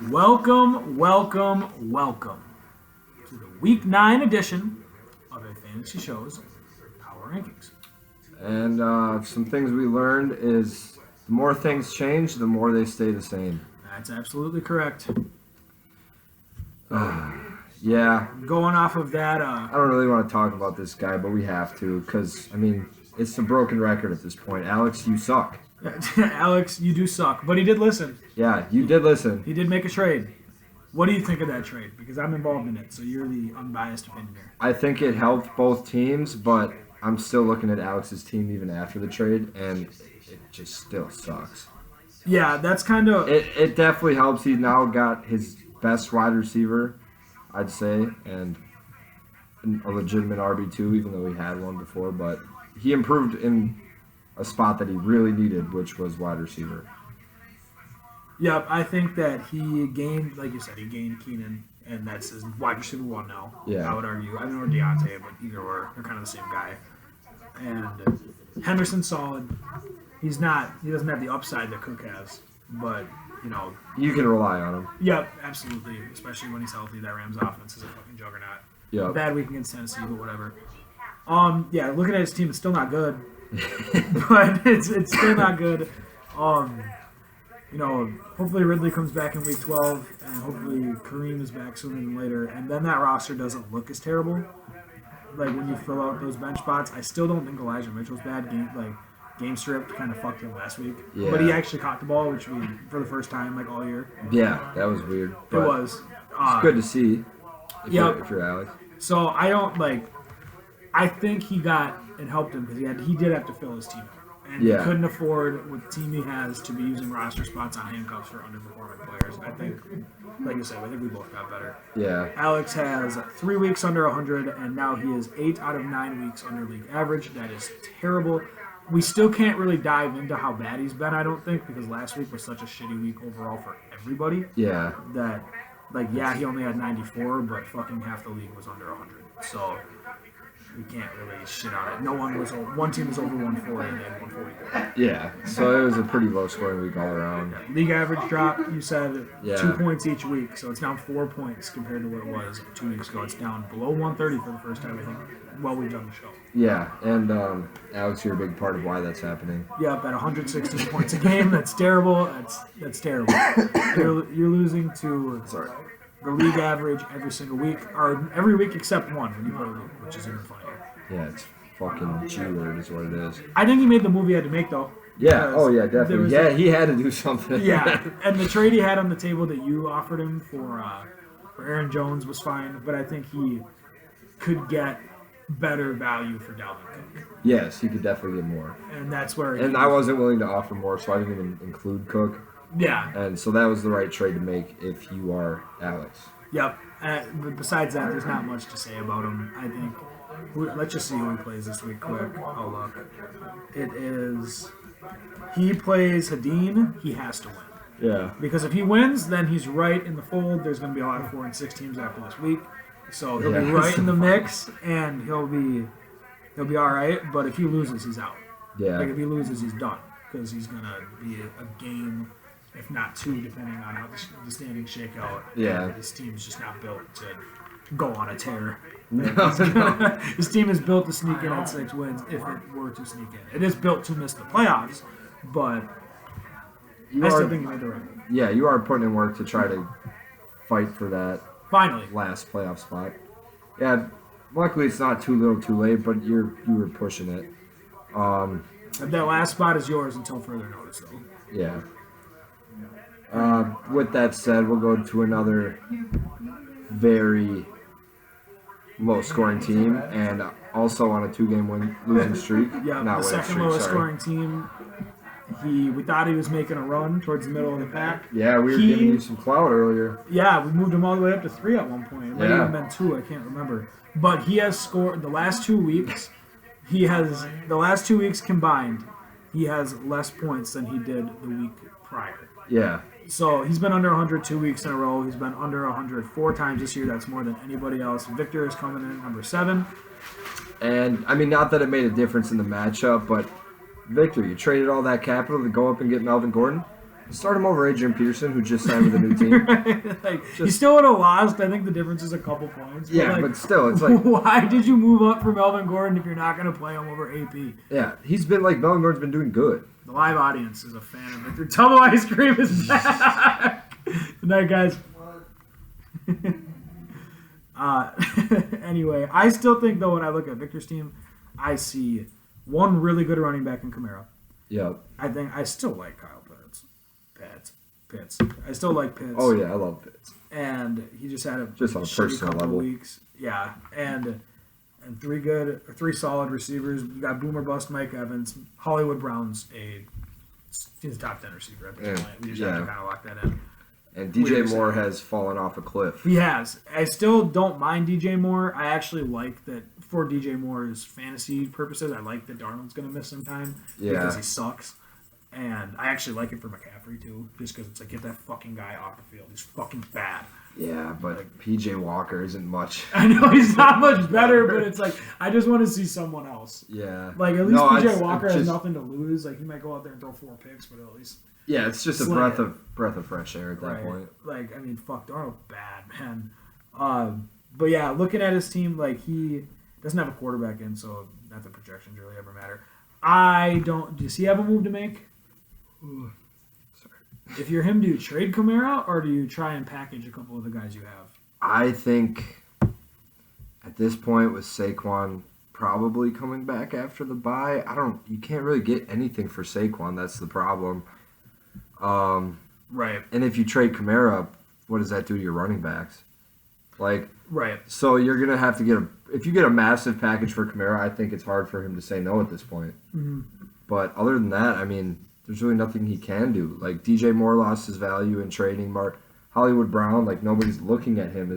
Welcome, welcome, welcome to the Week 9 edition of a Fantasy Show's Power Rankings. And some things we learned is the more things change, the more they stay the same. That's absolutely correct. Yeah, Going off of that, I don't really want to talk about this guy, but we have to because, it's a broken record at this point. Alex, you suck. Alex, you do suck, but he did listen. Yeah, you did listen. He did make a trade. What do you think of that trade? Because I'm involved in it, so you're the unbiased opinion here. I think it helped both teams, but I'm still looking at Alex's team even after the trade, and it just still sucks. Yeah, that's kind of... It definitely helps. He now got his best wide receiver, I'd say, and a legitimate RB2, even though he had one before, but he improved in a spot that he really needed, which was wide receiver. Yep, I think that he gained, like you said, he gained Keenan, and that's his wide receiver one now. Yeah. I would argue. I don't know Deontay, but either or, they're kind of the same guy. And Henderson's solid. He doesn't have the upside that Cook has, but, You can rely on him. Yep, absolutely, especially when he's healthy. That Rams offense is a fucking juggernaut. Yep. Bad week against Tennessee, but whatever. Yeah, looking at his team, it's still not good. But it's still not good. Hopefully Ridley comes back in week 12, and hopefully Kareem is back sooner than later, and then that roster doesn't look as terrible. Like when you fill out those bench spots, I still don't think Elijah Mitchell's bad. Game stripped kind of fucked him last week, Yeah. but he actually caught the ball, which we for the first time all year. Yeah, that was weird. It was. It's good to see if you're Alex. So I don't I think he got and helped him because he did have to fill his team out. And he couldn't afford, with the team he has, to be using roster spots on handcuffs for underperforming players. I think, like you said, I think we both got better. Yeah. Alex has 3 weeks under 100, and now he is 8 out of 9 weeks under league average. That is terrible. We still can't really dive into how bad he's been, I don't think, because last week was such a shitty week overall for everybody. Yeah. That, he only had 94, but fucking half the league was under 100. So we can't really shit on it. One team was over 140 and they had 144. Yeah. So it was a pretty low scoring week all around. League average drop, you said 2 Yeah. points each week, so it's down 4 points compared to what it was 2 weeks ago. It's down below 130 for the first time, I think, while we've done the show. Yeah, and Alex, you're a big part of why that's happening. Yep, at 116 points a game, that's terrible. That's terrible. You're losing to the league average every single week, or every week except one when you play league, which is even funnier. Yeah, it's fucking G-word is what it is. I think he made the move he had to make, though. Yeah, oh yeah, definitely. Yeah, he had to do something. Yeah, and the trade he had on the table that you offered him for Aaron Jones was fine, but I think he could get better value for Dalvin Cook. Yes, he could definitely get more. And that's where... And I wasn't willing to offer more, so I didn't even include Cook. Yeah. And so that was the right trade to make if you are Alex. Yep. But besides that, there's not much to say about him. I think... Let's just see who he plays this week quick. Oh, look. It is... He plays Hadeen. He has to win. Yeah. Because if he wins, then he's right in the fold. There's going to be a lot of 4-6 teams after this week. So he'll be right in the mix, and he'll be all right. But if he loses, he's out. Yeah. If he loses, he's done because he's gonna be a game, if not 2, depending on how the standings shake out. Yeah. And his team's just not built to go on a tear. No. His team is built to sneak in at 6 wins if it were to sneak in. It is built to miss the playoffs, but I still think he made the right move. Yeah, you are putting in work to try to fight for that. Finally. Last playoff spot. Yeah, luckily it's not too little too late, but you were pushing it. That last spot is yours until further notice, though. Yeah. With that said, we'll go to another very low-scoring team, and also on a 2-game losing streak. Yeah, Not the winning second streak, lowest sorry. scoring team. We thought he was making a run towards the middle of the pack. Yeah, we were giving you some clout earlier. Yeah, we moved him all the way up to 3 at one point. It might Yeah. even been 2, I can't remember. But he has scored the last 2 weeks. The last 2 weeks combined, he has less points than he did the week prior. Yeah. So he's been under 100 2 weeks in a row. He's been under 100 4 times this year. That's more than anybody else. Victor is coming in at number 7. And, not that it made a difference in the matchup, but Victor, you traded all that capital to go up and get Melvin Gordon? Start him over Adrian Peterson, who just signed with a new team. Right? Like, he still would have lost. I think the difference is a couple points. Yeah, like, but still, it's like, why did you move up for Melvin Gordon if you're not going to play him over AP? yeah, he's been like Melvin Gordon's been doing good. The live audience is a fan of Victor. Tumble Ice Cream is back. Good night, guys. Anyway, I still think though when I look at Victor's team, I see one really good running back in Kamara. Yep. I still like Kyle Pitts. I still like Pitts. Oh yeah, I love Pitts. And he just had a just on a personal couple level. Weeks. Yeah, and three solid receivers. You got Boomer Bust, Mike Evans, Hollywood Brown's he's a top 10 receiver at this point. We just have to kind of lock that in. And DJ Moore has fallen off a cliff. He has. I still don't mind DJ Moore. I actually like that for DJ Moore's fantasy purposes. I like that Darnold's going to miss some time because he sucks. And I actually like it for McCaffrey, too, just because it's like, get that fucking guy off the field. He's fucking bad. Yeah, but like, PJ Walker isn't much. I know he's not much better, but it's like, I just want to see someone else. Yeah. Like, at least PJ Walker has nothing to lose. Like, he might go out there and throw 4 picks, but at least... Yeah, it's just a breath of fresh air at that point. Like, I mean, fuck, Darnold bad, man. But yeah, looking at his team, like, he doesn't have a quarterback in, so not the projections really ever matter. Does he have a move to make? Ooh. Sorry. If you're him, do you trade Kamara, or do you try and package a couple of the guys you have? I think at this point with Saquon probably coming back after the bye, you can't really get anything for Saquon. That's the problem. Right. And if you trade Kamara, what does that do to your running backs? Like, right. So you're gonna have to if you get a massive package for Kamara, I think it's hard for him to say no at this point. Mm-hmm. But other than that, I mean, there's really nothing he can do. Like DJ Moore lost his value in trading Hollywood Brown. Like nobody's looking at him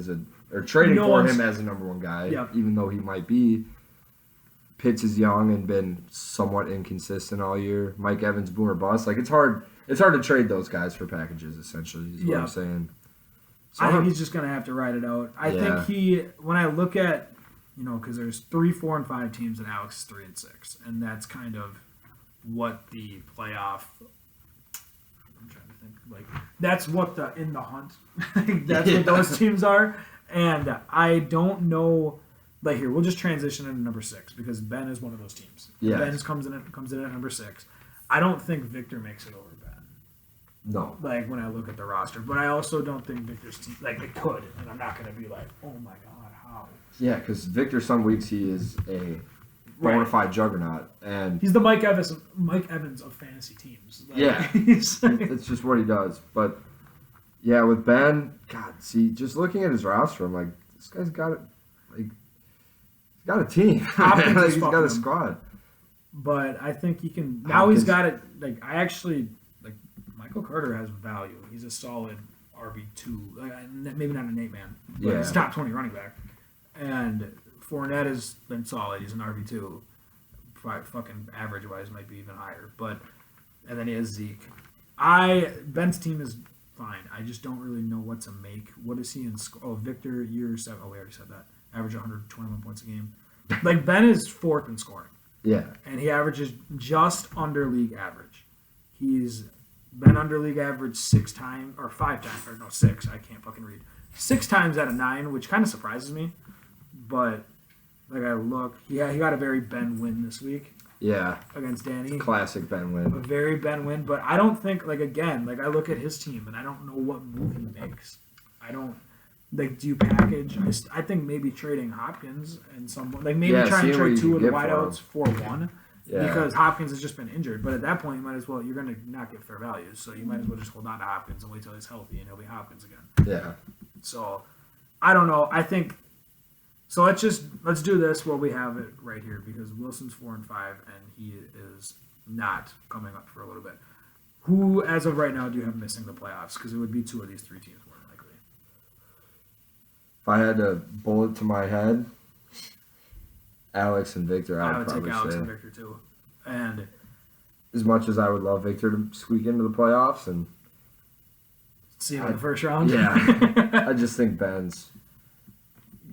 or trading for him as a number one guy, even though he might be. Pitts is young and been somewhat inconsistent all year. Mike Evans, boomer bust. Like it's hard to trade those guys for packages. Essentially, is what I'm saying. So I think he's just gonna have to ride it out. I think when I look at, because there's 3, 4, and 5 teams, and Alex is 3 and 6, and that's kind of what the playoff. I'm trying to think. Like that's what in the hunt. That's what those teams are, and I don't know. Like here, we'll just transition into number 6 because Ben is one of those teams. Yeah. Ben comes in at number 6. I don't think Victor makes it over Ben. No. Like when I look at the roster, but I also don't think Victor's team, like it could, and I'm not going to be like, oh my god, how? Yeah, because Victor, some weeks he is a bona fide juggernaut, and he's the Mike Evans of fantasy teams. Like, yeah, it's just what he does. But yeah, with Ben, God, see, just looking at his roster, I'm like, this guy's got it. Like, he's got a team. He's got a squad. But I think he can. Now he's got it. Like I actually like Michael Carter has value. He's a solid RB2. Maybe not an 8-man, but he's a top 20 running back. And Fournette has been solid. He's an RB2. Fucking average wise might be even higher. And then he has Zeke. Ben's team is fine. I just don't really know what to make. What is he in? Victor, year 7. Oh, we already said that. Average 121 points a game. Like Ben is 4th in scoring. Yeah. And he averages just under league average. He's been under league average 6 times, or 5 times, or no, 6. I can't fucking read. 6 times out of 9, which kind of surprises me. But, like, I look, he got a very Ben win this week. Yeah. Against Danny. Classic Ben win. A very Ben win, but I don't think, like, again, like, I look at his team, and I don't know what move he makes. I don't. Like, do you package? I think maybe trading Hopkins and someone. Like, maybe try and trade 2 of the wideouts for 1. Yeah. Because Hopkins has just been injured. But at that point, you might as well. You're going to not get fair value. So you might as well just hold on to Hopkins and wait till he's healthy and he'll be Hopkins again. Yeah. So, I don't know. I think. So let's do this while we have it right here because Wilson's 4 and 5 and he is not coming up for a little bit. Who, as of right now, do you have missing the playoffs? Because it would be 2 of these 3 teams. If I had to bullet to my head, Alex and Victor, I would probably take Alex say. and Victor too. And as much as I would love Victor to squeak into the playoffs and see him in the first round. Yeah. I just think Ben's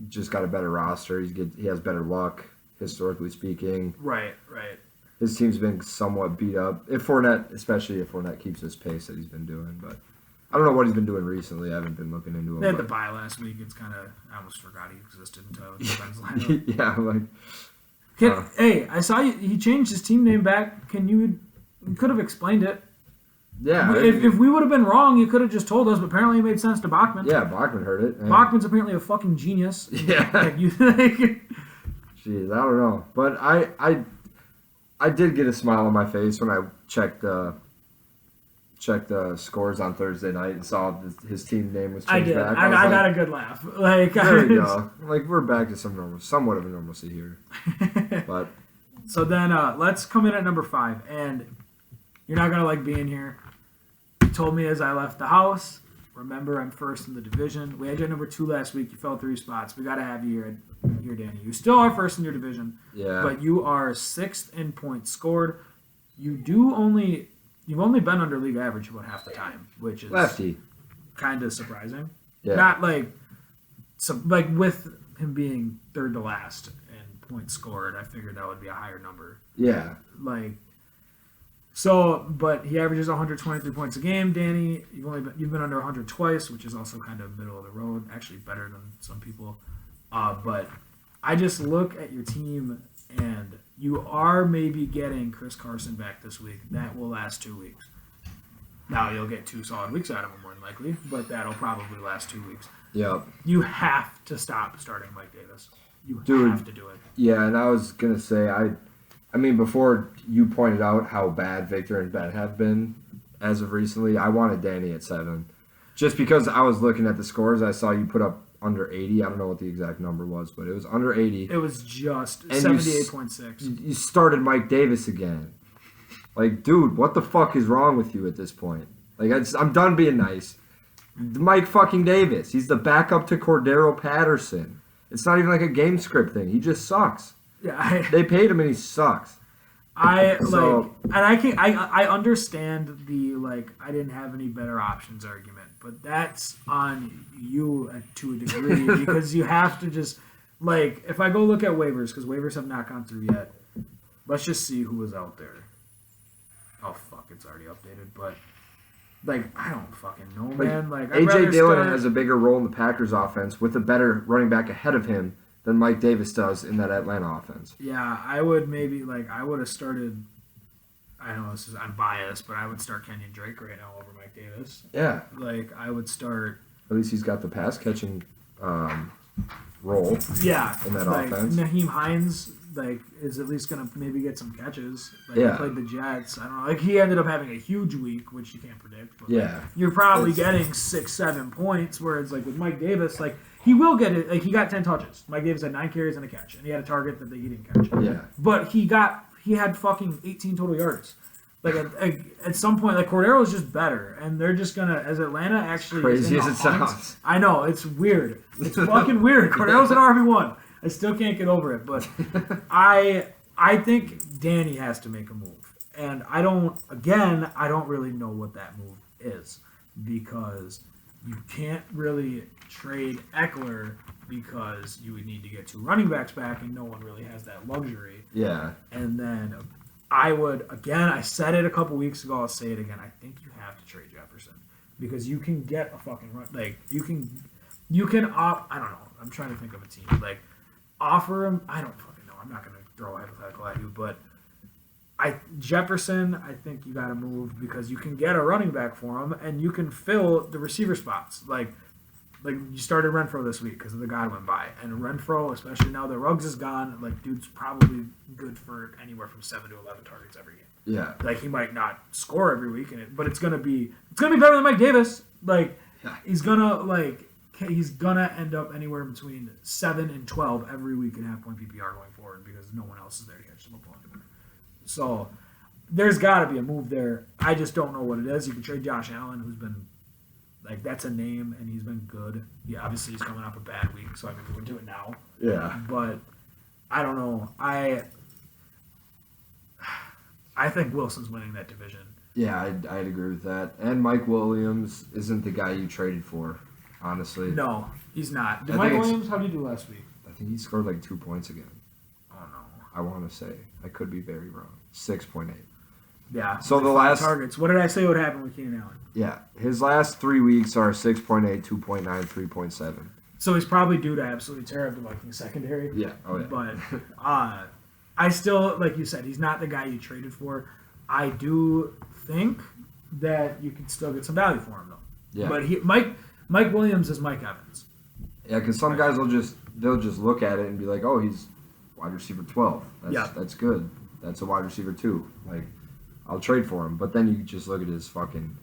just got a better roster. He has better luck, historically speaking. Right. his team's been somewhat beat up. Especially if Fournette keeps his pace that he's been doing, but I don't know what he's been doing recently. I haven't been looking into him. They had the bye last week. It's kind of I almost forgot he existed until the defense lineup. Yeah, like. Hey, I saw he changed his team name back. You could have explained it. Yeah. If we would have been wrong, you could have just told us. But apparently, it made sense to Bachman. Yeah, Bachman heard it. Bachman's apparently a fucking genius. Yeah. Jeez, I don't know, but I did get a smile on my face when I checked the scores on Thursday night and saw his team name was changed back. I got a good laugh. There we go. Like we're back to somewhat of a normalcy here. But so then let's come in at number 5, and you're not gonna like being here. You told me as I left the house. Remember, I'm first in the division. We had you at number 2 last week. You fell 3 spots. We gotta have you here, Danny. You still are first in your division. Yeah. But you are 6th in points scored. You've only been under league average about half the time, which is lefty. Kind of surprising. Yeah. Not like with him being 3rd to last in points scored, I figured that would be a higher number. Yeah. But he averages 123 points a game. Danny, you've been under 100 twice, which is also kind of middle of the road. Actually, better than some people. But I just look at your team, and you are maybe getting Chris Carson back this week. That will last 2 weeks. Now you'll get 2 solid weeks out of him, more than likely, but that'll probably last 2 weeks. Yep. You have to stop starting Mike Davis. You have to do it. Yeah, and I was gonna say I mean, before you pointed out how bad Victor and Ben have been as of recently, I wanted Danny at 7. Just because I was looking at the scores, I saw you put up under 80. I don't know what the exact number was, but it was under 80. It was just 78.6. You started Mike Davis again. Like, dude, what the fuck is wrong with you at this point? Like, I'm done being nice. Mike fucking Davis. He's the backup to Cordero Patterson. It's not even like a game script thing. He just sucks. Yeah, they paid him and he sucks. I understand the I didn't have any better options argument, but that's on you to a degree because you have to just if I go look at waivers because waivers have not gone through yet. Let's just see who was out there. Oh fuck, it's already updated, but I don't fucking know, man. AJ Dillon has a bigger role in the Packers offense with a better running back ahead of him than Mike Davis does in that Atlanta offense. Yeah, I would maybe I would have started. I know I'm biased, but I would start Kenyon Drake right now over Mike Davis. Yeah, I would start. At least he's got the pass catching role. Yeah, in that offense. Naheem Hines is at least gonna maybe get some catches. He played the Jets. I don't know. He ended up having a huge week, which you can't predict. But you're probably getting 6-7 points. Whereas with Mike Davis, he will get it. He got 10 touches. Mike Davis had 9 carries and a catch, and he had a target that he didn't catch. Yeah. But he had fucking 18 total yards. At some point, Cordero is just better, and they're just gonna as Atlanta actually. Crazy as it sounds. I know it's weird. It's fucking weird. Cordero's an RB1. I still can't get over it, but I think Danny has to make a move, and I don't really know what that move is because you can't really trade Eckler because you would need to get 2 running backs back, and no one really has that luxury. Yeah. And then I said it a couple weeks ago, I'll say it again. I think you have to trade Jefferson because you can get a fucking run. You can I don't know. I'm trying to think of a team. Offer him. I don't fucking know. I'm not going to throw a hypothetical at you, but Jefferson, I think you got to move because you can get a running back for him and you can fill the receiver spots. You started Renfro this week because of the Godwin bye, and Renfro, especially now that Ruggs is gone, dude's probably good for anywhere from 7 to 11 targets every game. Yeah. He might not score every week but it's gonna be better than Mike Davis. He's gonna end up anywhere between 7 and 12 every week in half-point PPR going forward because no one else is there to catch the football anymore. So there's got to be a move there. I just don't know what it is. You can trade Josh Allen, who's been that's a name, and he's been good. Yeah, obviously he's coming off a bad week, so I mean we would do it now. Yeah. But I don't know. I think Wilson's winning that division. Yeah, I'd agree with that. And Mike Williams isn't the guy you traded for, honestly. No, he's not. Did Mike Williams, how did he do last week? I think he scored 2 points again. Oh, no. I want to say. I could be very wrong. 6.8. Yeah. So the 5 last targets. What did I say would happen with Keenan Allen? Yeah, his last 3 weeks are 6.8, 2.9, 3.7. So he's probably due to absolutely tear up the Vikings secondary. Yeah. Oh yeah. But I still, like you said, he's not the guy you traded for. I do think that you can still get some value for him though. Yeah. But Mike Williams is Mike Evans. Yeah, because some guys they'll just look at it and be like, oh, he's wide receiver 12. That's good. That's a wide receiver 2. Like, I'll trade for him. But then you just look at his fucking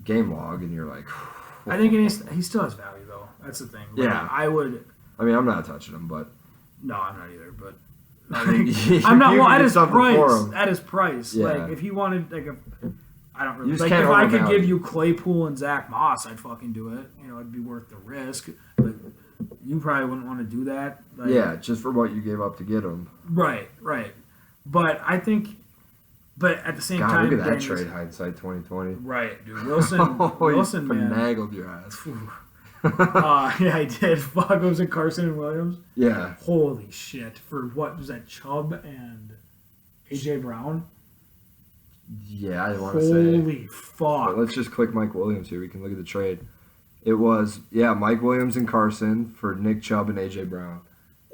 game log and you're like, I think he still has value though. That's the thing. Like, yeah. I mean, I'm not touching him, but no, I'm not either. But I'm not. Well, at his price. At his price, yeah. Like if he wanted, like, I don't really. Like if I could give you Claypool and Zach Moss, I'd fucking do it. You know, it'd be worth the risk. But you probably wouldn't want to do that. Like, yeah, just for what you gave up to get him. Right. But I think. But at the same time, look at that trade hindsight 2020. Right, dude. Wilson, man, finagled your ass. Yeah, I did. Fuck, was it Carson and Williams? Yeah. Holy shit! For what was that? Chubb and AJ Brown. Yeah, I want to say. Holy fuck! But let's just click Mike Williams here. We can look at the trade. It was Mike Williams and Carson for Nick Chubb and AJ Brown.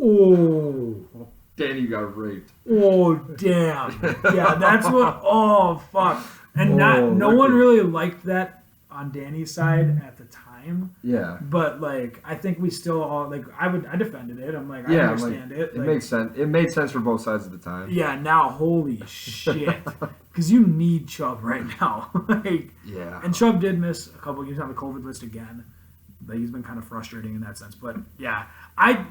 Oh. Danny got raped. Oh damn! Yeah, that's what. Oh fuck! And no one really liked that on Danny's side at the time. Yeah. But like, I think we still all like. I defended it. I'm like, I understand it. It makes sense. It made sense for both sides at the time. Yeah. Now, holy shit! Because you need Chubb right now. Like. Yeah. And Chubb did miss a couple games on the COVID list again. But he's been kind of frustrating in that sense. But yeah,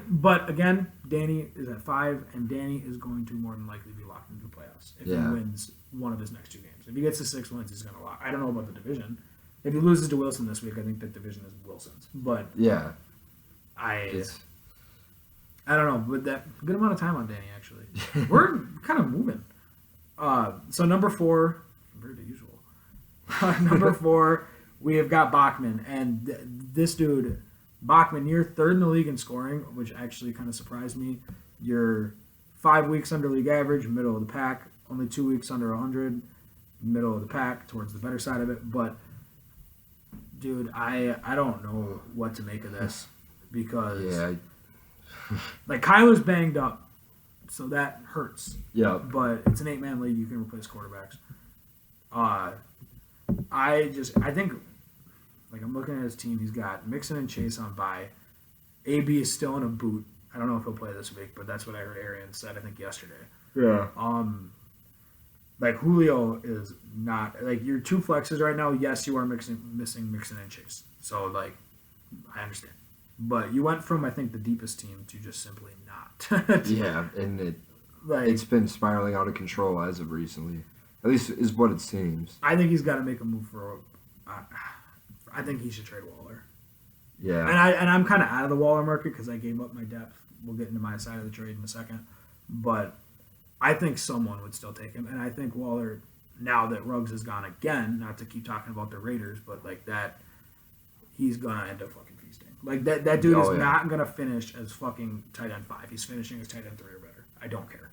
But again, Danny is at 5, and Danny is going to more than likely be locked into the playoffs if he wins one of his next 2 games. If he gets to 6 wins, he's going to lock. I don't know about the division. If he loses to Wilson this week, I think that division is Wilson's. But yeah, I don't know. But that good amount of time on Danny actually. We're kind of moving. So number 4, compared to usual. Number 4. We have got Bachman, and this dude, Bachman, you're 3rd in the league in scoring, which actually kind of surprised me. You're 5 weeks under league average, middle of the pack, only 2 weeks under 100, middle of the pack, towards the better side of it. But, dude, I don't know what to make of this because, like, Kyler's banged up, so that hurts. Yeah. But it's an 8-man league. You can replace quarterbacks. I think, like, I'm looking at his team. He's got Mixon and Chase on bye. AB is still in a boot. I don't know if he'll play this week, but that's what I heard Arian said, I think, yesterday. Yeah. Like, Julio is not, like, your 2 flexes right now, yes, you are missing Mixon and Chase. So, like, I understand. But you went from, I think, the deepest team to just simply not. Yeah, and it's been spiraling out of control as of recently. At least is what it seems. I think he's got to make a move for. I think he should trade Waller. Yeah. And I'm kind of out of the Waller market because I gave up my depth. We'll get into my side of the trade in a second, but I think someone would still take him, and I think Waller, now that Ruggs is gone again, not to keep talking about the Raiders, but like that, he's gonna end up fucking feasting. Like that dude is not gonna finish as fucking tight end 5. He's finishing as tight end 3 or better. I don't care.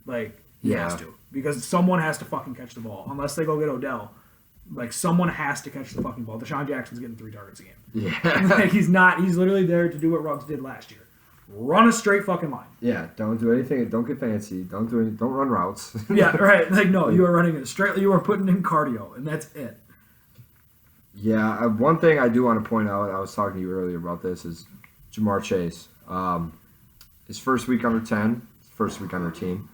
Like. He has to. Because someone has to fucking catch the ball. Unless they go get Odell. Like, someone has to catch the fucking ball. Deshaun Jackson's getting 3 targets a game. Yeah. Like, he's literally there to do what Ruggs did last year. Run a straight fucking line. Yeah, don't do anything. Don't get fancy. Don't run routes. Yeah, right. Like, no, you are running it straight. You are putting in cardio, and that's it. Yeah, one thing I do want to point out, I was talking to you earlier about this, is Jamar Chase. His first week under 10, first week on our team.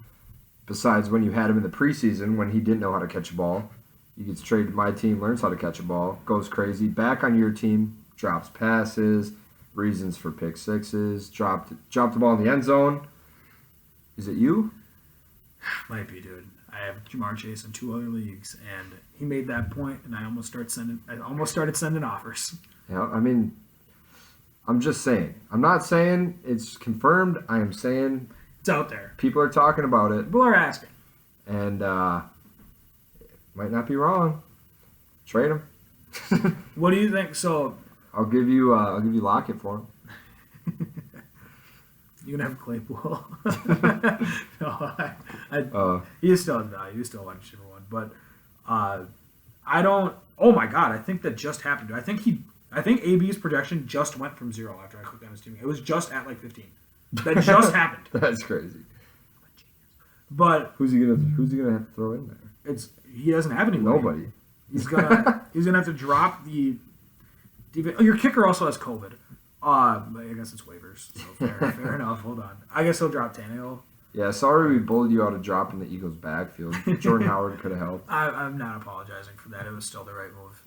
Besides when you had him in the preseason when he didn't know how to catch a ball. He gets traded to my team, learns how to catch a ball, goes crazy. Back on your team, drops passes, reasons for pick sixes, dropped the ball in the end zone. Is it you? Might be, dude. I have Jamar Chase in 2 other leagues, and he made that point, and I almost started sending offers. Yeah, I mean, I'm just saying. I'm not saying it's confirmed. I am saying... It's out there. People are talking about it. People are asking. And might not be wrong. Trade him. What do you think? So I'll give you Lockett for him. You can have Claypool. No, he is still value. He's still a wide receiver one, but I don't. Oh my god! I think that just happened. I think AB's projection just went from 0 after I clicked on his team. It was just at like 15. That just happened. That's crazy. But who's he gonna have to throw in there? He doesn't have anybody. Nobody. He's gonna have to drop the. Your kicker also has COVID. I guess it's waivers. So fair enough. Hold on. I guess he'll drop Tannehill. Yeah, sorry we bullied you out of dropping the Eagles' backfield. Jordan Howard could have helped. I'm not apologizing for that. It was still the right move.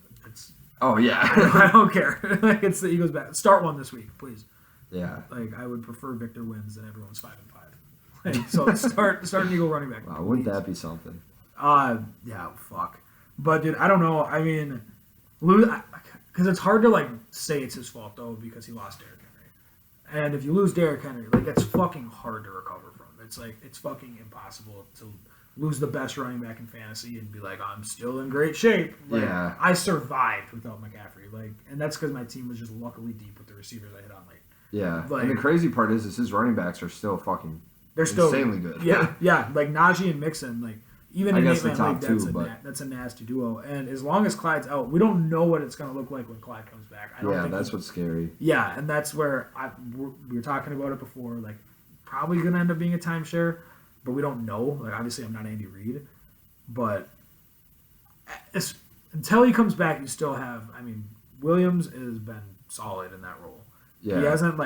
Oh yeah. I don't care. It's the Eagles' back. Start one this week, please. Yeah. I would prefer Victor wins than everyone's 5-5. So start an Eagle running back. Wow, please. wouldn't that be something? Yeah, fuck. But dude, I don't know. I mean, because it's hard to say it's his fault though because he lost Derrick Henry, and if you lose Derrick Henry, it's fucking hard to recover from. It's fucking impossible to lose the best running back in fantasy and be like, I'm still in great shape. Yeah. I survived without McCaffrey. And that's because my team was just luckily deep with the receivers I hit on late. Yeah. And the crazy part is his running backs are still fucking insanely good. Yeah. Najee and Mixon, even in 8-man league, that's a nasty duo. And as long as Clyde's out, we don't know what it's going to look like when Clyde comes back. That's what's scary. Yeah, and that's where we were talking about it before. Probably going to end up being a timeshare, but we don't know. Obviously, I'm not Andy Reid, but until he comes back, you still have. I mean, Williams has been solid in that role. Yeah. He hasn't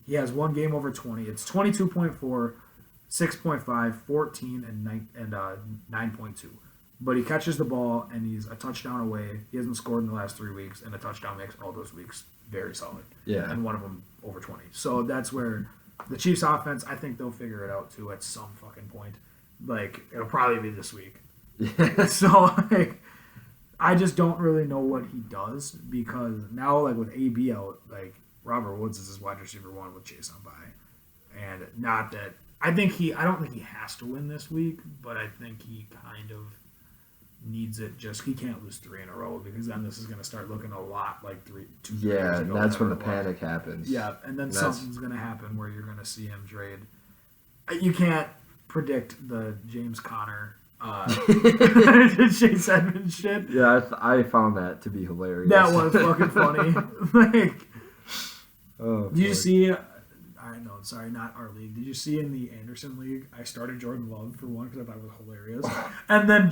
he has one game over 20. It's 22.4, 6.5, 14, and 9.2. But he catches the ball and he's a touchdown away. He hasn't scored in the last 3 weeks, and a touchdown makes all those weeks very solid. Yeah. And one of them over 20. So that's where. The Chiefs' offense, I think they'll figure it out, too, at some fucking point. It'll probably be this week. So, I just don't really know what he does because now, with AB out, Robert Woods is his wide receiver one with Chase on by. And not that... I don't think he has to win this week, but I think he kind of needs it. He can't lose 3 in a row because then this is going to start looking a lot like 2 years ago. Yeah, and that's when the panic happens. Yeah, and then something's going to happen where you're going to see him trade. You can't predict the James Conner, Chase Edmonds shit. Yeah, I found that to be hilarious. That was fucking funny. Did you see... Sorry, not our league. Did you see in the Anderson League? I started Jordan Love for one because I thought it was hilarious, and then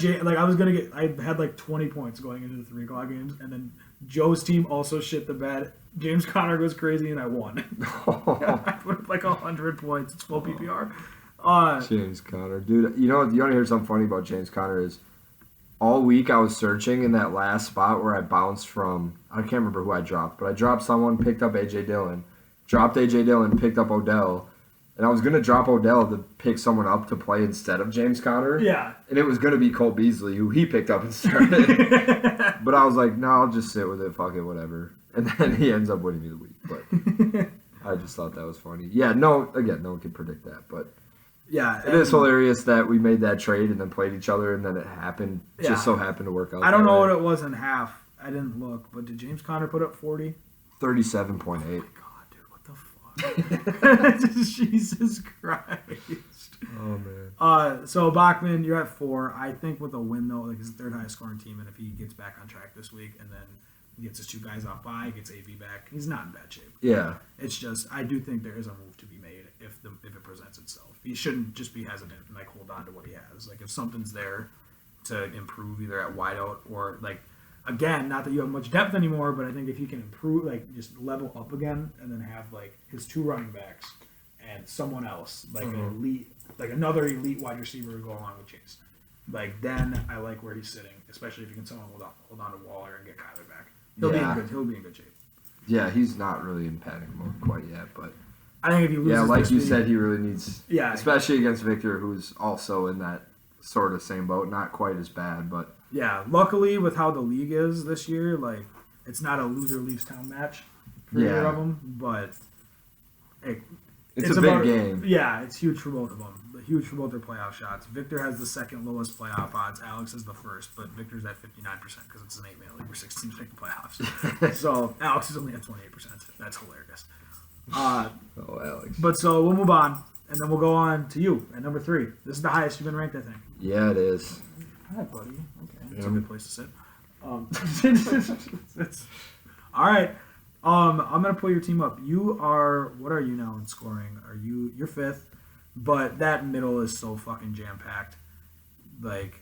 I had 20 points going into the 3 o'clock games, and then Joe's team also shit the bed. James Conner goes crazy, and I won. I put up 100 points. It's full PPR. James Conner, dude. You want to hear something funny about James Conner is all week I was searching in that last spot where I bounced from. I can't remember who I dropped, but I dropped someone, picked up AJ Dillon. Dropped A.J. Dillon, picked up Odell, and I was going to drop Odell to pick someone up to play instead of James Conner. Yeah. And it was going to be Cole Beasley, who he picked up and started. But I was like, no, I'll just sit with it, fuck it, whatever. And then he ends up winning me the week. But I just thought that was funny. Yeah, no one can predict that. But yeah, it is hilarious that we made that trade and then played each other, and then it happened, just so happened to work out. I don't know what it was in half. I didn't look, but did James Conner put up 40? 37.8. Jesus Christ. Oh man. So Bachman, you're at 4. I think with a win though, he's the 3rd highest scoring team, and if he gets back on track this week and then gets his 2 guys off by, gets AB back, he's not in bad shape. Yeah. It's just I do think there is a move to be made if it presents itself. He shouldn't just be hesitant and hold on to what he has. If something's there to improve either at wideout or again, not that you have much depth anymore, but I think if you can improve, just level up again, and then have his 2 running backs and someone else, an elite, another elite wide receiver to go along with Chase, then I like where he's sitting, especially if you can someone hold on to Waller and get Kyler back. He'll be in good shape. Yeah, he's not really in panic mode quite yet, but I think if he loses, like you said, he really needs, especially against Victor, who's also in that sort of same boat, not quite as bad, but. Yeah, luckily with how the league is this year, it's not a loser leaves town match for either of them, but it's a big game. Yeah, it's huge for both of them. Huge for both their playoff shots. Victor has the 2nd lowest playoff odds. Alex is the 1st, but Victor's at 59% because it's an 8-man league where 6 teams make the playoffs. So Alex is only at 28%. That's hilarious. Oh, Alex. But so we'll move on, and then we'll go on to you at number 3. This is the highest you've been ranked, I think. Yeah, it is. All right, buddy. Okay, that's a good place to sit. All right. I'm gonna pull your team up. You are. What are you now in scoring? You're 5th, but that middle is so fucking jam packed. Like,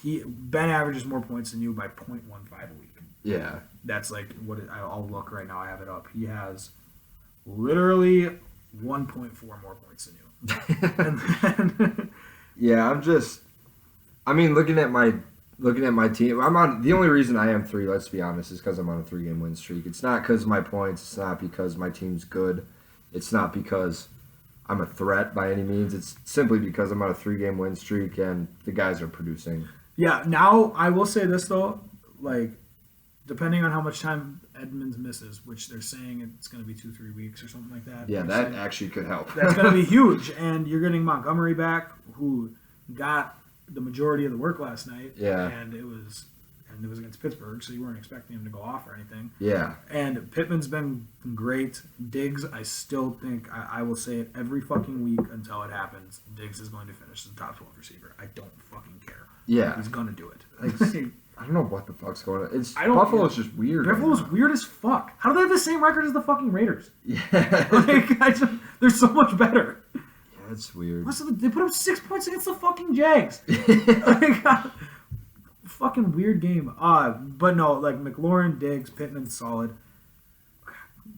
Ben averages more points than you by 0.15 a week. Yeah. That's like what I'll look right now. I have it up. He has literally 1.4 more points than you. And then, yeah, looking at my team, I'm on. The only reason I am 3, let's be honest, is because I'm on a 3-game win streak. It's not because of my points. It's not because my team's good. It's not because I'm a threat by any means. It's simply because I'm on a 3-game win streak and the guys are producing. Yeah. Now I will say this though, like, depending on how much time Edmonds misses, which they're saying it's going to be 2-3 weeks or something like that. Yeah, that actually could help. That's going to be huge, and you're getting Montgomery back, who got the majority of the work last night. Yeah. And it was against Pittsburgh, so you weren't expecting him to go off or anything. Yeah. And Pittman's been great. Diggs, I still think, I will say it every fucking week until it happens, Diggs is going to finish as the top 12 receiver. I don't fucking care. Yeah. He's going to do it. I don't know what the fuck's going on. Buffalo's just weird. Buffalo's weird as fuck. How do they have the same record as the fucking Raiders? Yeah. They're so much better. Yeah, it's weird. They put up 6 points against the fucking Jags. Fucking weird game. But no, like McLaurin, Diggs, Pittman, solid.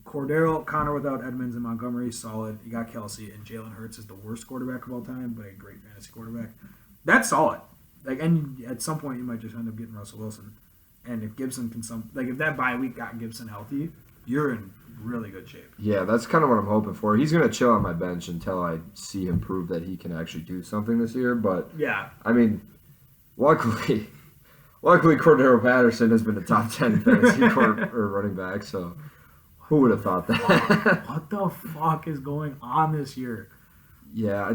Cordero, Connor without Edmonds and Montgomery, solid. You got Kelsey, and Jalen Hurts is the worst quarterback of all time, but a great fantasy quarterback. That's solid. Like, and at some point you might just end up getting Russell Wilson. And if Gibson can if that bye week got Gibson healthy, you're in really good shape. Yeah, that's kind of what I'm hoping for. He's going to chill on my bench until I see him prove that he can actually do something this year. But yeah, I mean, luckily Cordero Patterson has been a top 10 fantasy or running back. So who would have thought that? What the fuck is going on this year? Yeah,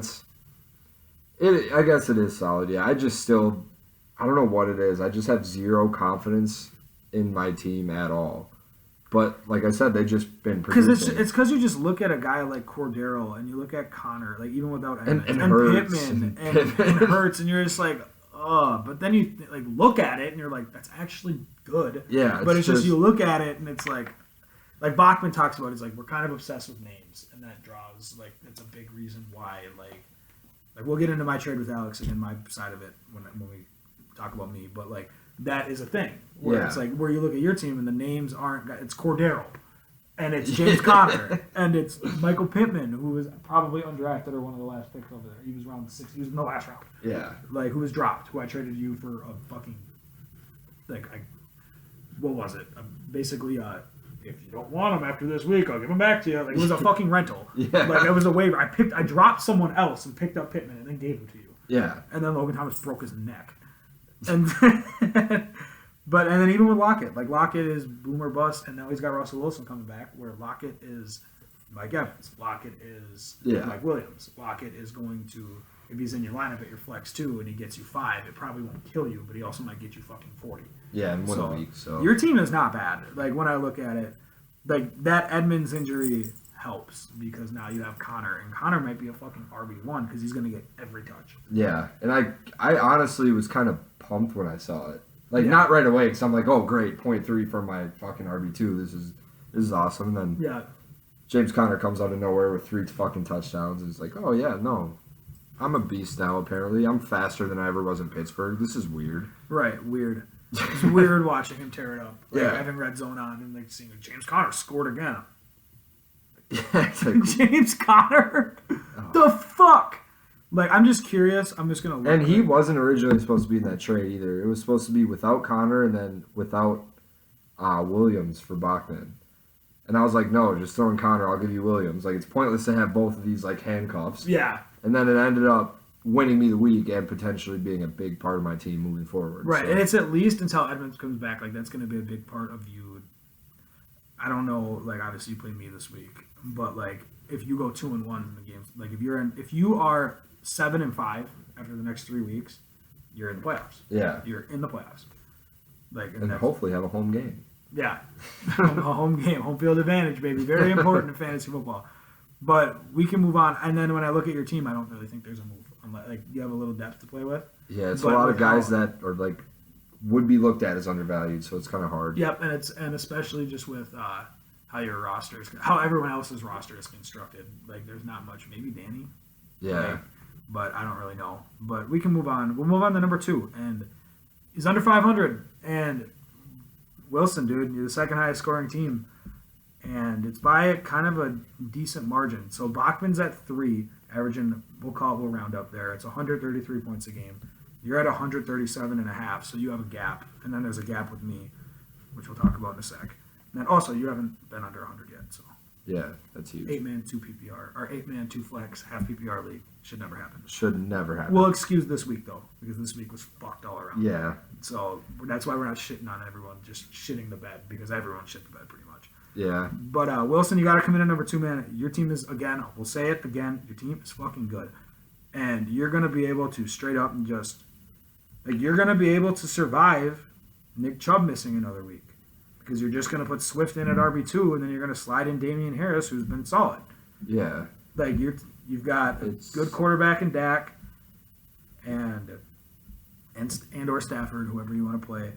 I guess it is solid. Yeah, I don't know what it is. I just have zero confidence in my team at all. But like I said, they've just been producing. Because it's because you just look at a guy like Cordero and you look at Connor, like even without Edmonds, and Pittman and Hurts, and you're just like, oh. But then you like look at it and you're like, that's actually good. Yeah. But it's just you look at it and it's like Bachman talks about. It's like we're kind of obsessed with names, and that draws that's a big reason why like we'll get into my trade with Alex again, my side of it when we talk about me, but like that is a thing where it's like where you look at your team and the names aren't. It's Cordero, and it's James Conner, and it's Michael Pittman, who was probably undrafted or one of the last picks over there. He was around the 6th. He was in the last round. Yeah, like who was dropped, who I traded you for a fucking what was it? Basically, if you don't want him after this week, I'll give him back to you. Like it was a fucking rental. Yeah, like it was a waiver. I dropped someone else and picked up Pittman and then gave him to you. Yeah, and then Logan Thomas broke his neck. And then even with Lockett, like Lockett is boom or bust, and now he's got Russell Wilson coming back, where Lockett is Mike Evans, Lockett is Mike Williams, Lockett is going to, if he's in your lineup at your flex 2 and he gets you 5, it probably won't kill you, but he also might get you fucking 40. Yeah, in 1 week. So your team is not bad. Like when I look at it, like that Edmonds injury helps because now you have Connor, and Connor might be a fucking RB1 because he's going to get every touch. Yeah, and I honestly was kind of pumped when I saw it. Not right away because I'm like, oh great, 0.3 for my fucking RB2. This is awesome. And then James Conner comes out of nowhere with 3 fucking touchdowns, and it's like, oh yeah, no, I'm a beast now. Apparently, I'm faster than I ever was in Pittsburgh. This is weird. Right, weird. It's weird watching him tear it up. Having red zone on and seeing James Conner scored again. James Conner? The fuck? Like, I'm just curious. I'm just going to look. And he wasn't originally supposed to be in that trade either. It was supposed to be without Connor and then without Williams for Bachman. And I was like, no, just throw in Connor. I'll give you Williams. Like, it's pointless to have both of these, handcuffs. Yeah. And then it ended up winning me the week and potentially being a big part of my team moving forward. Right. So. And it's at least until Edmonds comes back. Like, that's going to be a big part of you. I don't know. Like, obviously you played me this week. But, if you go 2-1 in the games, if you are 7-5 after the next 3 weeks, you're in the playoffs. Yeah. You're in the playoffs. And hopefully have a home game. Yeah. A home game, home field advantage, baby. Very important in fantasy football. But we can move on. And then when I look at your team, I don't really think there's a move. Like you have a little depth to play with. Yeah, it's a lot of guys that are like would be looked at as undervalued, so it's kind of hard. Yep, and especially just with how your roster is, how everyone else's roster is constructed. Like there's not much. Maybe Danny. Yeah. Like, but I don't really know. But we can move on. We'll move on to number 2, and he's under 500. And Wilson, dude, you're the second highest scoring team. And it's by kind of a decent margin. So Bachman's at 3, averaging, we'll round up there. It's 133 points a game. You're at 137.5, so you have a gap. And then there's a gap with me, which we'll talk about in a sec. And then also, you haven't been under 100 yet. So yeah, that's huge. 8-man, 2 PPR, or 8-man, 2 flex, half PPR league. Should never happen. Should never happen. We'll excuse this week, though, because this week was fucked all around. Yeah. So that's why we're not shitting on everyone, just shitting the bed, because everyone shit the bed pretty much. Yeah. But Wilson, you got to come in at number 2, man. Your team is, again, we'll say it again, your team is fucking good. And you're going to be able to straight up and just, like, you're going to be able to survive Nick Chubb missing another week. Because you're just going to put Swift in at RB2, and then you're going to slide in Damian Harris, who's been solid. Yeah. Like, you've got a good quarterback in Dak and or Stafford, whoever you want to play.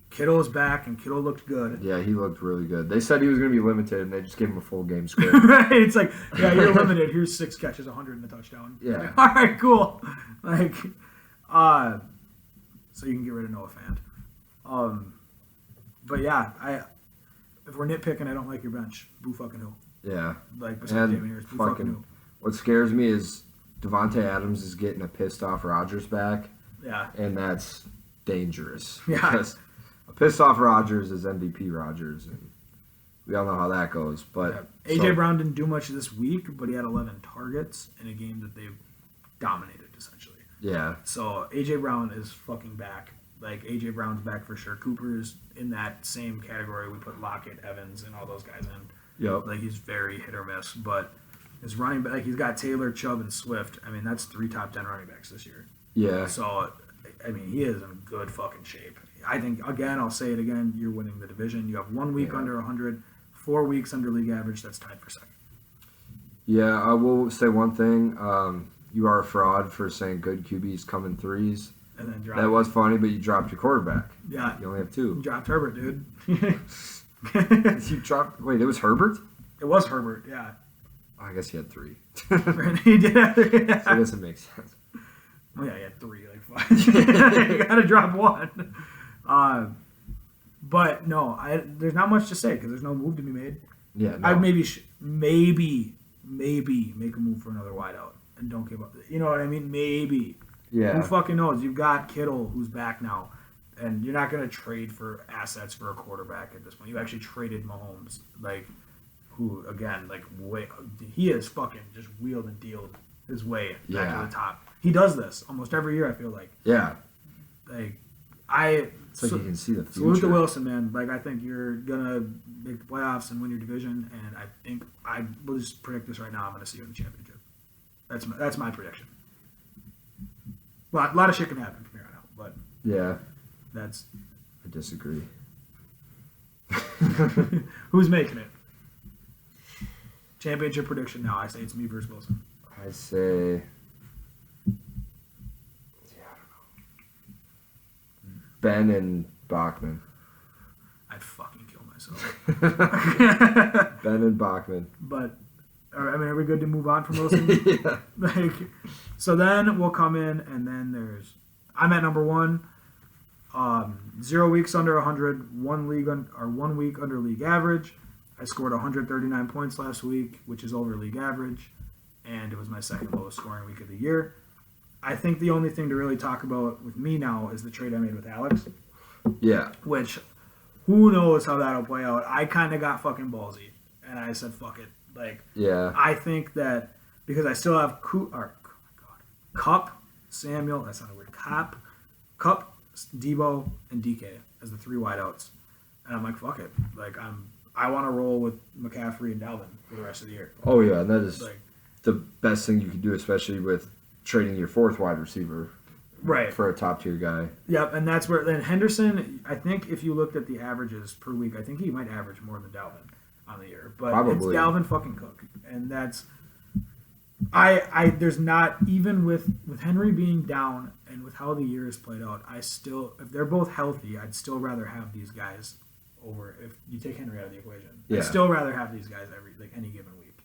Kittle is back, and Kittle looked good. Yeah, he looked really good. They said he was going to be limited, and they just gave him a full game script. Right? It's like, yeah, you're limited. Here's 6 catches, 100 and a touchdown. Yeah. Like, all right, cool. Like, so you can get rid of Noah Fant. But yeah, if we're nitpicking, I don't like your bench. Boo fucking who? Yeah. Like, besides Damon Harris, boo fucking who? What scares me is Devontae Adams is getting a pissed off Rodgers back. Yeah. And that's dangerous. Yeah. Because a pissed off Rodgers is MVP Rodgers, and we all know how that goes. But yeah. AJ Brown didn't do much this week, but he had 11 targets in a game that they dominated essentially. Yeah. So AJ Brown is fucking back. Like, A.J. Brown's back for sure. Cooper's in that same category. We put Lockett, Evans, and all those guys in. Yep. Like, he's very hit or miss. But his running back, like, he's got Taylor, Chubb, and Swift. I mean, that's 3 top 10 running backs this year. Yeah. So, I mean, he is in good fucking shape. I think, again, I'll say it again, you're winning the division. You have 1 week under 100, 4 weeks under league average. That's tied for second. Yeah, I will say one thing. You are a fraud for saying good QBs come in 3s. And then that was funny, but you dropped your quarterback. Yeah. You only have 2. You dropped Herbert, dude. You dropped... Wait, it was Herbert? It was Herbert, yeah. Oh, I guess he had 3. He did have 3. Yeah. So I guess it makes sense. Well, yeah, he had 3. Like, fuck. You gotta drop 1. But, no, there's not much to say because there's no move to be made. Yeah, no. I maybe make a move for another wideout and don't give up. You know what I mean? Maybe. Yeah. Who fucking knows? You've got Kittle, who's back now, and you're not going to trade for assets for a quarterback at this point. You actually traded Mahomes, like, who, again, like, he has fucking just wheeled and dealed his way back to the top. He does this almost every year, I feel like. Yeah. Like, it's like you can see the future. Salute to Wilson, man. Like, I think you're going to make the playoffs and win your division, and I think, I will just predict this right now, I'm going to see you in the championship. That's my prediction. Well, a lot of shit can happen from here on out, but yeah, I disagree. Who's making it? Championship prediction now. I say it's me versus Wilson. I say, I don't know. Ben and Bachman. I'd fucking kill myself. Ben and Bachman. But, I mean, are we good to move on from Wilson? Yeah. Like, so then we'll come in, and then I'm at number 1. 0 weeks under 100, 1 week under league average. I scored 139 points last week, which is over league average, and it was my second lowest scoring week of the year. I think the only thing to really talk about with me now is the trade I made with Alex. Yeah. Which, who knows how that'll play out. I kind of got fucking ballsy, and I said, fuck it. Like, yeah. I think that because I still have Cup, Samuel, that's not a word, Cup, Debo, and DK as the 3 wideouts. And I'm like, fuck it. Like, I want to roll with McCaffrey and Dalvin for the rest of the year. Oh, yeah, and that is like, the best thing you could do, especially with trading your 4th wide receiver right for a top tier guy. Yep, and that's where then Henderson. I think if you looked at the averages per week, I think he might average more than Dalvin on the year. But Probably. It's Dalvin fucking Cook, and that's I. There's not even with Henry being down and with how the year has played out. I still, if they're both healthy, I'd still rather have these guys over. If you take Henry out of the equation, I'd still rather have these guys any given week.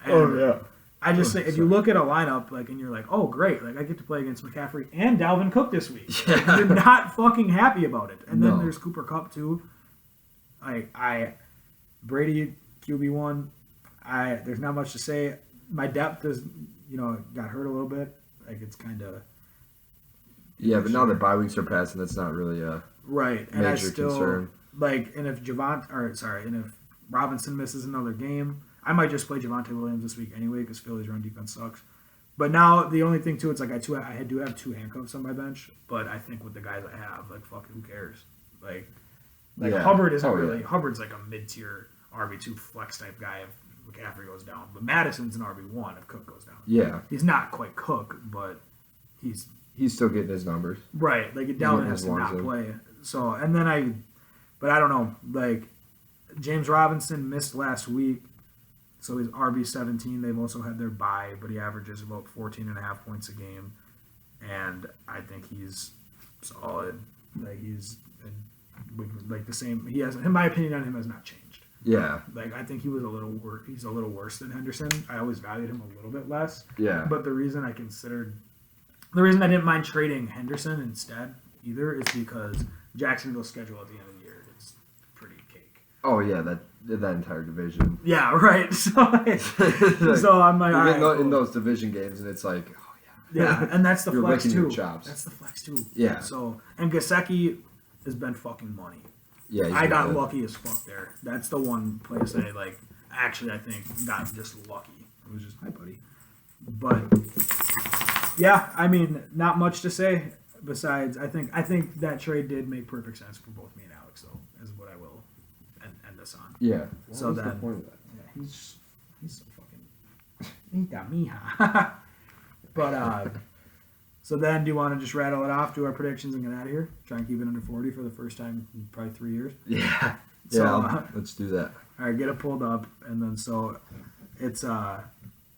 And I just think if you look at a lineup and you're like, oh great, I get to play against McCaffrey and Dalvin Cook this week. Yeah. You're not fucking happy about it. And then there's Cooper Kupp too. Brady QB1. There's not much to say. My depth is got hurt a little bit. It's kind of but now that bye weeks are passing, that's not really a and I major still, concern. And if Robinson misses another game, I might just play Javonte Williams this week anyway because Philly's run defense sucks. But now the only thing too, it's I do have 2 handcuffs on my bench, but I think with the guys I have, fuck, who cares? Hubbard isn't really. Hubbard's a mid-tier RB2 flex type guy if McCaffrey goes down, but Madison's an RB1 if Cook goes down. Yeah, he's not quite Cook, but he's still getting his numbers. Right, Dalvin has to not play. So but I don't know. James Robinson missed last week. So he's RB17. They've also had their bye, but he averages about 14.5 points a game. And I think he's solid. He's the same. He has, in my opinion on him, has not changed. Yeah. I think he was he's a little worse than Henderson. I always valued him a little bit less. Yeah. But the reason I didn't mind trading Henderson instead either is because Jacksonville's schedule at the end of the year is pretty cake. Oh yeah, that entire division. Yeah, right. So I'm you're getting in those division games, and it's oh yeah. Yeah, and that's the flex too. Your chops. That's the flex too. Yeah. So and Gesicki has been fucking money. Yeah, I got lucky as fuck there. That's the one place I actually I think got just lucky. It was just hi buddy. But yeah, I mean, not much to say besides I think that trade did make perfect sense for both me and Alex though, is what I will end us on. Yeah. So the point of that? Yeah, he's so fucking ain't that me, huh? But so then do you want to just rattle it off, do our predictions and get out of here? Try and keep it under 40 for the first time in probably 3 years. Yeah. So, let's do that. All right, get it pulled up and then so it's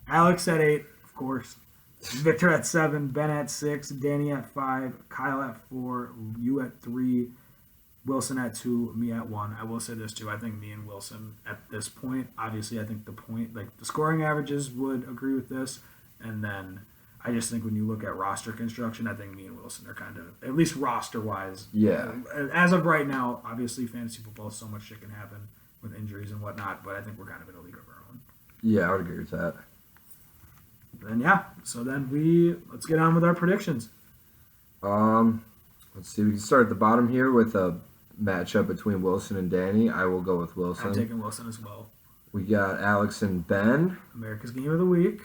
Alex at 8, of course. Victor at 7, Ben at 6, Danny at 5, Kyle at 4, you at 3, Wilson at 2, me at 1. I will say this too. I think me and Wilson at this point, obviously, I think the scoring averages would agree with this, and then I just think when you look at roster construction, I think me and Wilson are kind of at least roster wise. Yeah. As of right now, obviously, fantasy football, so much shit can happen with injuries and whatnot, but I think we're kind of in a league of our own. Yeah, I would agree with that. And yeah, so then let's get on with our predictions. Let's see. We can start at the bottom here with a matchup between Wilson and Danny. I will go with Wilson. I'm taking Wilson as well. We got Alex and Ben. America's Game of the Week.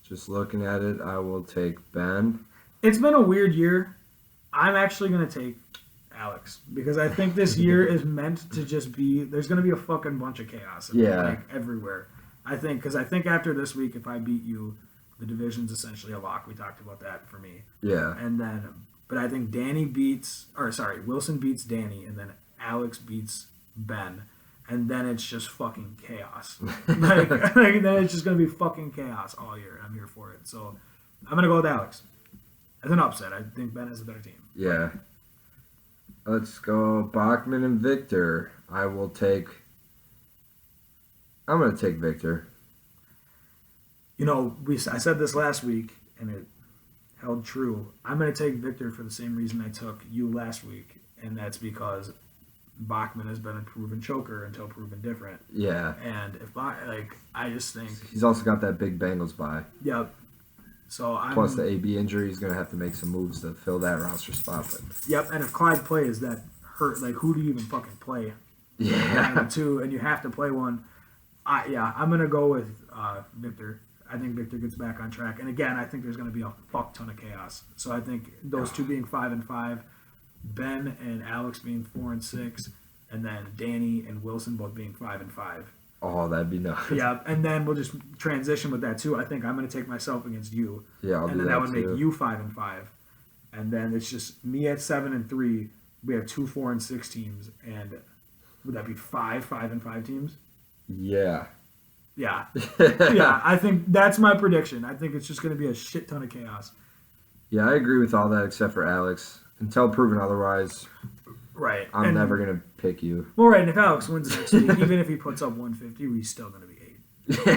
Just looking at it, I will take Ben. It's been a weird year. I'm actually going to take Alex because I think this year is meant to just be. There's going to be a fucking bunch of chaos. Everywhere. I think after this week, if I beat you, the division's essentially a lock. We talked about that for me. Yeah. And then, but I think Wilson beats Danny, and then Alex beats Ben, and then it's just fucking chaos. Then it's just gonna be fucking chaos all year. I'm here for it. So I'm gonna go with Alex as an upset. I think Ben has a better team. Yeah. Let's go Bachman and Victor. I'm going to take Victor. I said this last week, and it held true. I'm going to take Victor for the same reason I took you last week, and that's because Bachman has been a proven choker until proven different. Yeah. And I just think... He's also got that big Bengals bye. Yep. So plus the AB injury, he's going to have to make some moves to fill that roster spot. But. Yep, and if Clyde plays, that hurt. Who do you even fucking play? Yeah. Two, and you have to play one. I'm going to go with Victor. I think Victor gets back on track. And again, I think there's going to be a fuck ton of chaos. So I think those two being 5-5, Ben and Alex being 4-6, and then Danny and Wilson both being 5-5. Oh, that'd be nuts. Yeah, and then we'll just transition with that too. I think I'm going to take myself against you. Yeah, I'll and do then that would too. make you 5-5, and then it's just me at 7-3. We have 2, 4, and 6 teams, and would that be 5-5 teams? Yeah. Yeah, yeah. I think that's my prediction. I think it's just going to be a shit ton of chaos. Yeah, I agree with all that except for Alex. Until proven otherwise, Right. I'm never gonna pick you. Well, right. And if Alex wins next week, even if he puts up 150, we're still going to be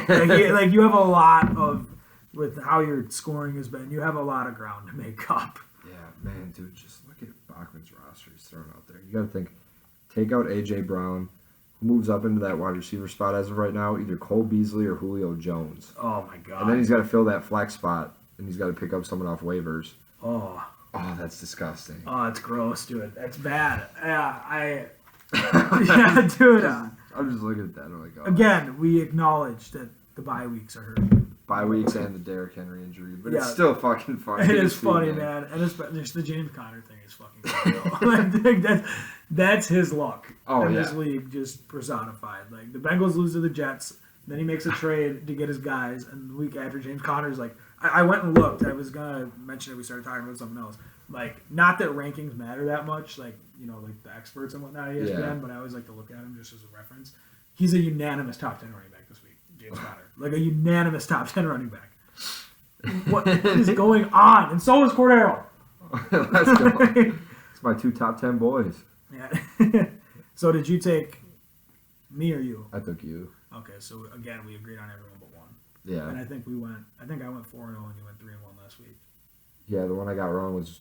8. Like you have a lot of, with how your scoring has been, you have a lot of ground to make up. Yeah, man, dude, just look at Bachman's roster he's throwing out there. You got to think, take out A.J. Brown, who moves up into that wide receiver spot as of right now, either Cole Beasley or Julio Jones. Oh, my God. And then he's got to fill that flex spot, and he's got to pick up someone off waivers. Oh, that's disgusting. Oh, it's gross, dude. That's bad. Yeah, yeah, dude. I'm just looking at that. I'm like, again, we acknowledge that the bye weeks are hurt. Bye weeks and the Derrick Henry injury, but Yeah. it's still fucking funny. It is funny, man. And it's just the James Conner thing is fucking funny. I think that's his luck. Oh, This league just personified. Like the Bengals lose to the Jets, then he makes a trade to get his guys, and the week after James Conner's like, I went and looked. I was gonna mention it. We started talking about something else. Like, not that rankings matter that much, like like the experts and whatnot at ESPN, but I always like to look at him just as a reference. He's a unanimous top 10 running back this week, James Conner. Like a unanimous top 10 running back. What is going on? And so is Cordero. Let's go. It's my 2 top 10 boys. Yeah. So did you take me or you? I took you. Okay, so again we agreed on everyone but one. Yeah. And I think I went 4-0 and you went 3-1 last week. Yeah, the one I got wrong was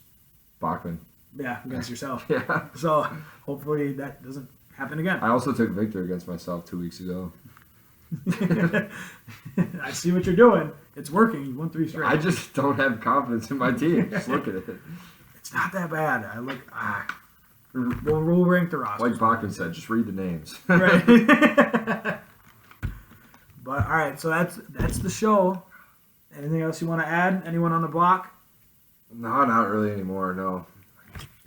Bachman. Yeah, against yourself. Yeah. So hopefully that doesn't happen again. I also took Victor against myself 2 weeks ago. I see what you're doing. It's working. You won 3 straight. I just don't have confidence in my team. Just look at it. It's not that bad. We'll rank the roster. Like Bachman said, just read the names. Right. But all right, so that's the show. Anything else you want to add? Anyone on the block? No, not really anymore. No.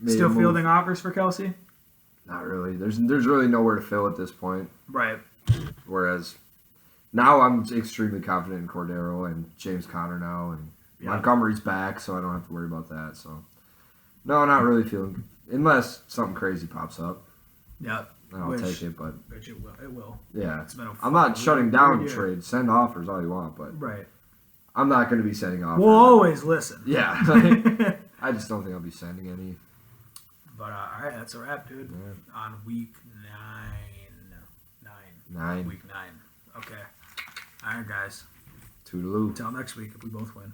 Maybe Still fielding offers for Kelsey? Not really. There's really nowhere to fill at this point. Right. Whereas now I'm extremely confident in Cordero and James Conner now, and Montgomery's back, so I don't have to worry about that. So no, not really feeling, unless something crazy pops up. Yeah. Then I'll take it, but which it will. It will. yeah, It's been a I'm not shutting down year. trades. Send offers all you want, but Right. I'm not going to be sending offers. We'll always listen. Yeah. I just don't think I'll be sending any. But all right, that's a wrap, dude. Yeah. On week 9. Week 9. Okay. All right, guys. Toodaloo. Until next week if we both win.